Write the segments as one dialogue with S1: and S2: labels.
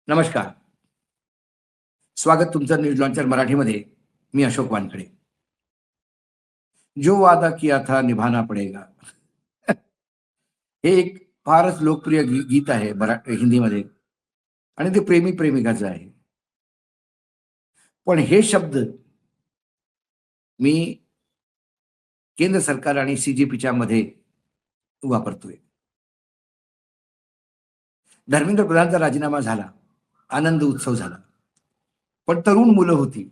S1: नमस्कार. स्वागत तुमचं न्यूज लॉन्चर मराठीमध्ये. मी अशोक वानखडे. जो वादा किया था निभाना पडेगा. हे एक फारच लोकप्रिय गीत आहे हिंदीमध्ये आणि ते प्रेमी-प्रेमिकाचं आहे. पण हे शब्द मी केंद्र सरकार आणि सी मध्ये वापरतोय. धर्मेंद्र प्रधानचा राजीनामा झाला. आनंद उत्सव झाला. पण तरुण मुलं होती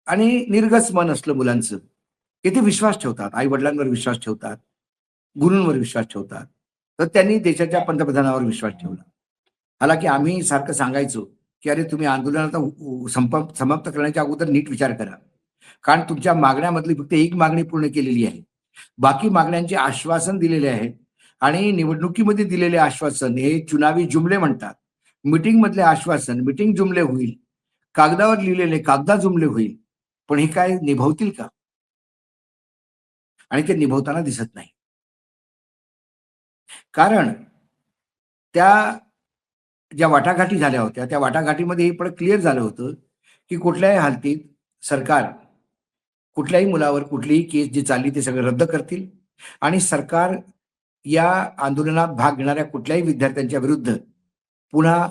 S1: आणि निर्गस मन असलं मुलांचं, की ते विश्वास ठेवतात. आई-वडिलांवर विश्वास ठेवतात. गुरूंवर विश्वास ठेवतात. तर त्यांनी देशाच्या पंतप्रधानावर विश्वास ठेवला. हालांकी आम्ही सारखं सांगायचो, की "अरे तुम्ही आंदोलनाचा समाप्त करण्याच्या अगोदर नीट विचार करा. कारण तुमच्या मागण्यामधली फक्त एक मागणी पूर्ण केलेली आहे. बाकी मागण्यांचे आश्वासन दिलेले आहे आणि निवडणुकीमध्ये दिलेले आश्वासन हे चुनावी जुमले म्हणतात. मीटिंगमधले आश्वासन मीटिंग जुमले होईल. कागदावर लिहिलेले कागदा जुमले होईल. पण हे काय निभवतील का?" आणि ते निभवताना दिसत नाही. कारण त्या ज्या वाटाघाटी झाल्या होत्या, त्या वाटाघाटीमध्ये हे पण क्लिअर झालं होतं, की कुठल्याही हालतीत सरकार कुठल्याही मुलावर कुठलीही केस जी चालली ते सगळं रद्द करतील आणि सरकार या आंदोलनात भाग घेणाऱ्या कुठल्याही विद्यार्थ्यांच्या विरुद्ध पुन्हा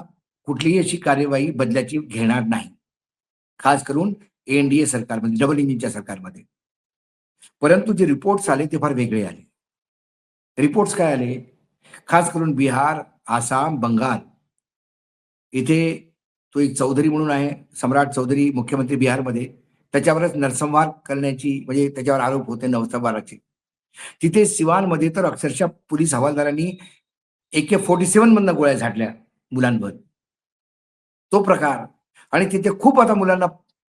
S1: कुठलीही अशी कार्यवाही बदल्याची घेणार नाही. खास करून एन सरकारमध्ये, डबल इंजिनच्या सरकारमध्ये. परंतु जे रिपोर्ट्स आले ते फार वेगळे आले. रिपोर्ट्स काय आले? खास करून बिहार, आसाम, बंगाल इथे तो एक चौधरी म्हणून आहे, सम्राट चौधरी मुख्यमंत्री बिहारमध्ये. त्याच्यावरच नरसंहार करण्याची म्हणजे त्याच्यावर आरोप होते नरसंहाराचे. तिथे सिवानमध्ये तर अक्षरशः पोलीस हवालदारांनी AK-47 मधनं गोळ्या झाडल्या मुलांवर. तो प्रकार आणि तिथे खूप आता मुलांना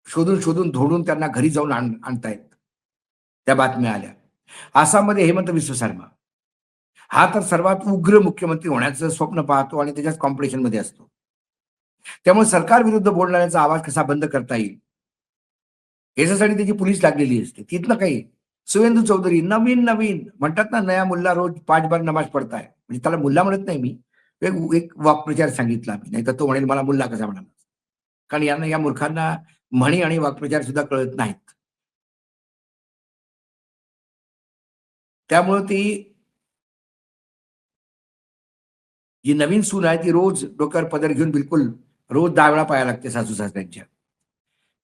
S1: शोधून धोडून त्यांना घरी जाऊन आणतायत. त्या बातम्या आल्या. आसाममध्ये हेमंत विश्व शर्मा हा तर सर्वात उग्र मुख्यमंत्री होण्याचं स्वप्न पाहतो आणि त्याच्याच कॉम्पिटिशनमध्ये असतो. त्यामुळे सरकार विरुद्ध बोलणाऱ्याचा आवाज कसा बंद करता येईल याच्यासाठी त्याची पोलीस लागलेली असते. तिथनं काही सुवेंदू चौधरी नवीन नवीन म्हणतात ना, नया मुल्ला रोज 5 बार नमाज पडताय. म्हणजे त्याला मुल्ला म्हणत नाही मी. एक वाक्प्रचार सांगितला मी. नाहीतर तो म्हणेल मला मुल्ला कसा म्हणाला. कारण यांना या मूर्खांना म्हणी आणि वाक्प्रचार सुद्धा कळत नाहीत. त्यामुळे ती जी नवीन सून आहे ती रोज डोक्यावर पदर घेऊन बिलकुल रोज 10 वेळा पाया लागते सासू-सासऱ्यांच्या.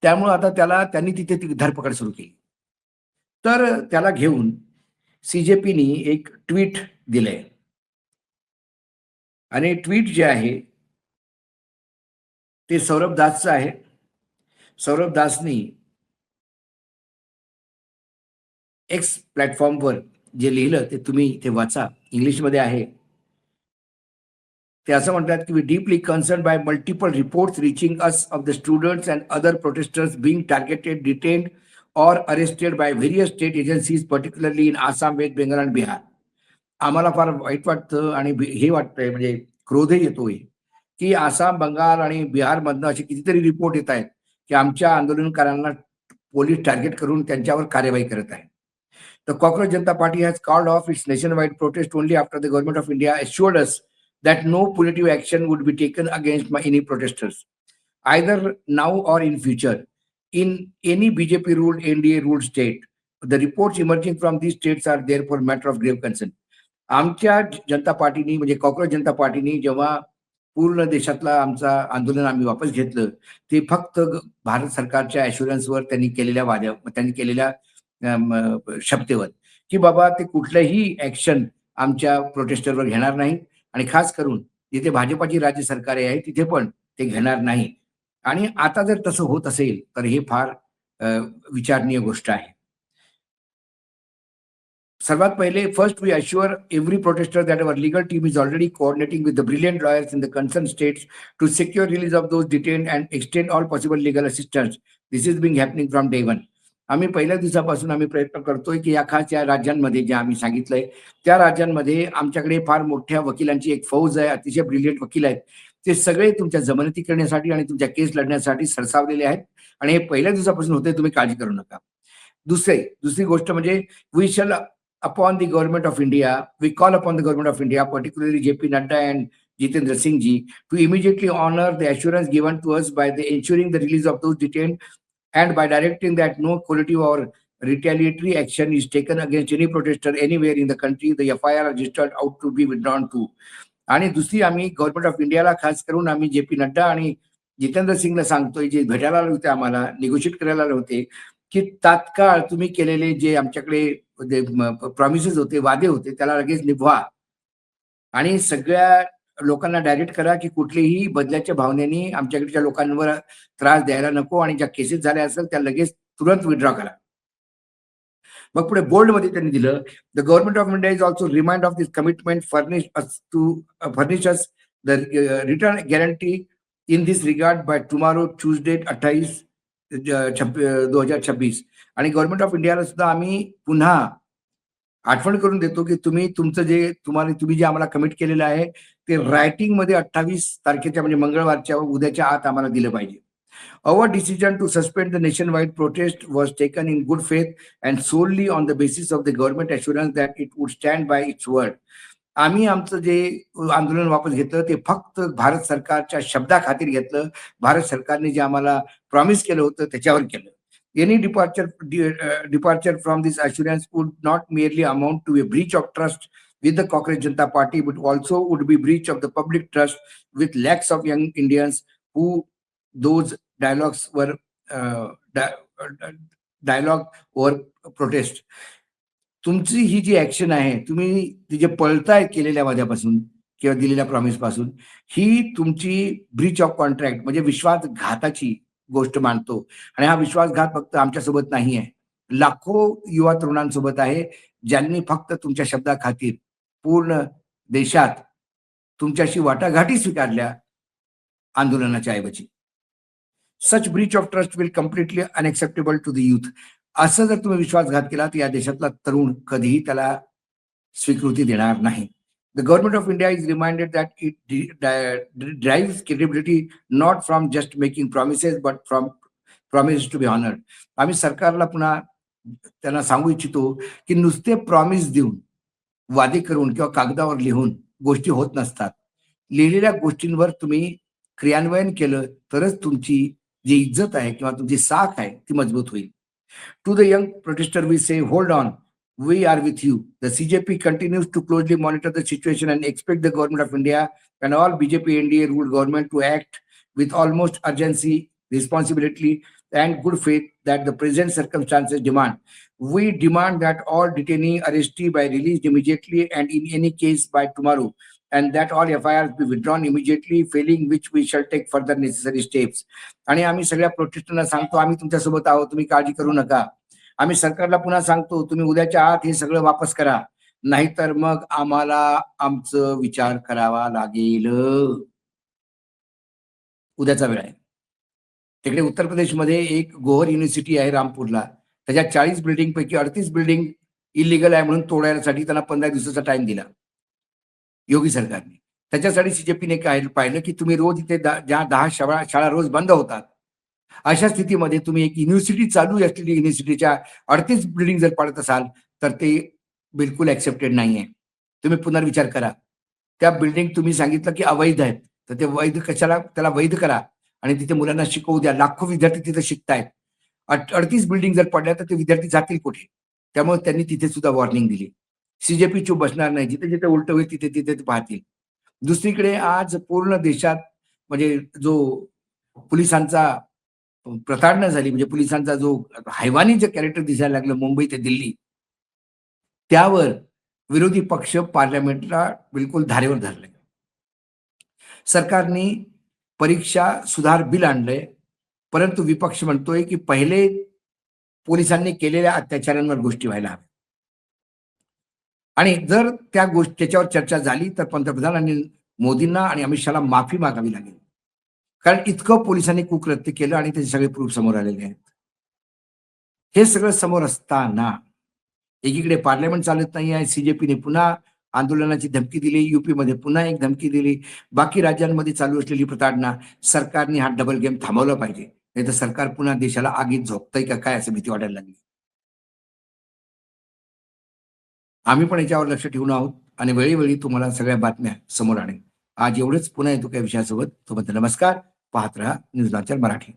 S1: त्यामुळे आता त्यांनी तिथे ती धरपकड सुरू केली. तर त्याला घेऊन सी एक ट्वीट दिलंय आणि ट्वीट जे आहे ते सौरभ दासचं आहे. सौरभ दासनी एक्स प्लॅटफॉर्मवर जे लिहिलं ते तुम्ही इथे वाचा. इंग्लिशमध्ये आहे. ते असं म्हणतात की we deeply concerned by multiple reports reaching us of the students and other protesters being targeted, detained और arrested by various state agencies particularly in Assam, West Bengal आणि बिहार. आम्हाला फार वाईट वाटतं आणि हे वाटतंय म्हणजे क्रोधही येतोय, की आसाम, बंगाल आणि बिहारमधनं असे कितीतरी रिपोर्ट येत आहेत, की आमच्या आंदोलनकारांना पोलीस टार्गेट करून त्यांच्यावर कार्यवाही करत आहे. The Cockroach Janata Party has called off its nationwide protest only after the government of India assured us that no punitive action would be taken against any protesters, either now or in future, in any BJP-ruled NDA-ruled state. The reports emerging from these states are therefore matter of grave concern. आमच्या जनता पार्टीनी म्हणजे cockroach जनता पार्टीनी जेव्हा पूर्ण देशातला आमचा आंदोलन आम्ही वापस घेतलं, ते फक्त भारत सरकारच्या ॲश्युरन्सवर त्यांनी केलेल्या शब्देवर, की बाबा ते कुठलंही ॲक्शन आमच्या प्रोटेस्टरवर घेणार नाही आणि खास करून जिथे भाजपाची राज्य सरकार आहे तिथे पण ते घेणार नाही. आणि आता जर तसं होत असेल तर हे फार विचारणीय गोष्ट आहे. सर्वात पहिले first we assure every protester that our legal team is already coordinating with the brilliant lawyers in the concern states to secure release of those detained and extend all possible legal assistance. This is being happening from day one. आम्ही पहिल्या दिवसापासून आम्ही प्रयत्न करतोय की या खास या राज्यांमध्ये जे आम्ही सांगितलंय त्या राज्यांमध्ये आमच्याकडे फार मोठ्या वकिलांची एक फौज आहे. अतिशय ब्रिलियंट वकील आहेत. ते सगळे तुमच्या जमानती करण्यासाठी आणि तुमच्या केस लढण्यासाठी सरसावलेले आहेत आणि हे पहिल्या दिवसापासून होते. तुम्ही काळजी करू नका. दुसरी गोष्ट म्हणजे we shall upon the government of India, we call upon the government of India, particularly JP Nadda and Jitendra Singh ji, to immediately honor the assurance given to us by the ensuring the release of those detained and by directing that no collective or retaliatory action is taken against any protester anywhere in the country. The FIR registered out to be withdrawn too. आणि दुसरी आम्ही government of इंडियाला खास करून आम्ही J P Nadda आणि जितेंद्र सिंगला सांगतोय, जे भेटायला आले होते आम्हाला, निगोशिएट करायला आले होते, की तात्काळ तुम्ही केलेले जे आमच्याकडे प्रॉमिसेस होते, वादे होते, त्याला लगेच निभवा आणि सगळ्या लोकांना डायरेक्ट करा की कुठलीही बदल्याच्या भावनेने आमच्याकडच्या लोकांवर त्रास द्यायला नको आणि ज्या केसेस झाल्या असेल त्या लगेच तुरंत विड्रॉ करा. मग पुढे बोल्ड मध्ये त्यांनी दिलं, the government of India is also remind of this commitment furnish us the return guarantee in this regard by tomorrow Tuesday 28/2026. आणि गव्हर्नमेंट ऑफ इंडियाला सुद्धा आम्ही पुन्हा आठवण करून देतो की तुम्ही तुमचं जे तुम्ही जे आम्हाला कमिट केलेलं आहे ते रायटिंग मध्ये 28 तारखेच्या म्हणजे मंगळवारच्या उद्याच्या आत आम्हाला दिलं पाहिजे. Our decision to suspend the nationwide protest was taken in good faith and solely on the basis of the government assurance that it would stand by its word. आम्ही आमचं जे आंदोलन वापस घेतलं ते फक्त भारत सरकारच्या शब्दाखातीर घेतलं. भारत सरकारने जे आम्हाला प्रॉमिस केलं होतं त्याच्यावर केलं. Any departure from this assurance would not merely amount to a breach of trust with the Congress Janata Party, but also would be breach of the public trust with lakhs of young Indians who those dialogues were dialogue or protest. तुमची ही जी action आहे, तुम्ही ती जे पळताय केलेल्या वाद्यापासून किंवा दिलेल्या promise पासून, ही तुमची ब्रीच ऑफ कॉन्ट्रॅक्ट म्हणजे विश्वासघाताची गोष्ट मानतो. आणि हा विश्वासघात फक्त आमच्यासोबत नाही आहे, लाखो युवा तरुणांसोबत आहे, ज्यांनी फक्त तुमच्या शब्दाखातीर पूर्ण देशात तुमच्याशी वाटाघाटी स्वीकारल्या आंदोलनाच्या ऐवजी. Such breach of trust will completely unacceptable to the youth. असं जर तुम्ही विश्वासघात केला तर या देशातला तरुण कधीही त्याला स्वीकृती देणार नाही. The government of India is reminded that it derives credibility not from just making promises but from promises to be honored. आम्ही सरकारला पुन्हा त्यांना सांगू इच्छितो की नुसते प्रॉमिस देऊन, वादे करून किंवा कागदावर लिहून गोष्टी होत नसतात. लिहिलेल्या गोष्टींवर तुम्ही क्रियान्वयन केलं तरच तुमची जी इज्जत आहे किंवा तुमची साख आहे ती मजबूत होईल. To the young protester, we say, hold on, we are with you. The CJP continues to closely monitor the situation and expect the government of India and all BJP NDA ruled government to act with almost urgency, responsibility, and good faith that the present circumstances demand. We demand that all detainee arrestee be released immediately and in any case by tomorrow, and that all FIRs be withdrawn immediately, failing which we shall take further necessary steps. आणि आम्ही सगळ्या प्रोटेस्टरना सांगतो, आम्ही तुमच्यासोबत आहोत, तुम्ही काळजी करू नका. आम्ही सरकारला पुन्हा सांगतो, तुम्ही उद्याच्या आत हे सगळं वापस करा, नाहीतर मग आम्हाला आमचं विचार करावा लागेल. उद्याचा वेळ आहे. तिकडे उत्तर प्रदेशमध्ये एक गोहर युनिव्हर्सिटी आहे रामपूरला, त्याच्या 40 बिल्डिंग पैकी 38 बिल्डिंग इलिगल आहे म्हणून तोडण्यासाठी त्यांना 15 दिवसाचा टाइम दिला योगी सरकारने. त्याच्यासाठी सीजेपीने काय पाहिलं की तुम्ही रोज इथे ज्या 10 शाळा रोज बंद होतात, अशा स्थितीमध्ये तुम्ही एक युनिव्हर्सिटी चालू असलेली युनिव्हर्सिटीच्या 38 बिल्डिंग जर पाडत असाल तर ते बिलकुल ऍक्सेप्टेड नाहीये. तुम्ही पुनर्विचार करा. त्या बिल्डिंग तुम्ही सांगितलं की अवैध आहेत, तर ते वैध कशाला, त्याला वैध करा आणि तिथे मुलांना शिकवू द्या. लाखो विद्यार्थी तिथे शिकतायत. 38 बिल्डिंग जर पडल्या तर ते विद्यार्थी जातील कुठे? त्यामुळे त्यांनी तिथे सुद्धा वॉर्निंग दिली. सीजेपी चूप बसणार नाही. जिथे जिथे उलट होईल तिथे तिथे ते पाहतील. दुसरीकडे आज पूर्ण देशात म्हणजे जो पोलिसांचा प्रताडणा झाली, म्हणजे पोलिसांचा जो हैवानी जे कॅरेक्टर दिसायला लागलं मुंबई ते दिल्ली, त्यावर विरोधी पक्ष पार्लमेंटला बिलकुल धारेवर धरले. सरकारने परीक्षा सुधार बिल आणलंय, परंतु विपक्ष म्हणतोय की पहिले पोलिसांनी केलेल्या अत्याचारांवर गोष्टी व्हायला हव्या आणि जर त्या त्याच्यावर चर्चा झाली तर पंतप्रधानांनी मोदींना आणि अमित शहाला माफी मागावी लागेल. कारण इतकं पोलिसांनी कुकृत्य केलं आणि त्याचे सगळे प्रूफ समोर आलेले आहेत. हे सगळं समोर असताना एकीकडे पार्लमेंट चालत नाही आहे, सीजेपीने पुन्हा आंदोलनाची धमकी दिली, युपी मध्ये पुन्हा एक धमकी दिली, बाकी राज्यांमध्ये चालू असलेली प्रताडणा, सरकारने हा डबल गेम थांबवला पाहिजे, नाही तर सरकार पुन्हा देशाला आगीत झोपतंय का काय असं भीती वाटायला लागली. आम्ही पण याच्यावर लक्ष ठेवून आहोत आणि वेळोवेळी तुम्हाला सगळ्या बातम्या समोर आणेल. आज एवढंच. पुन्हा येतो काही विषयासोबत. तोपर्यंत नमस्कार. पाहत राहा न्यूज लॉन्चर मराठी.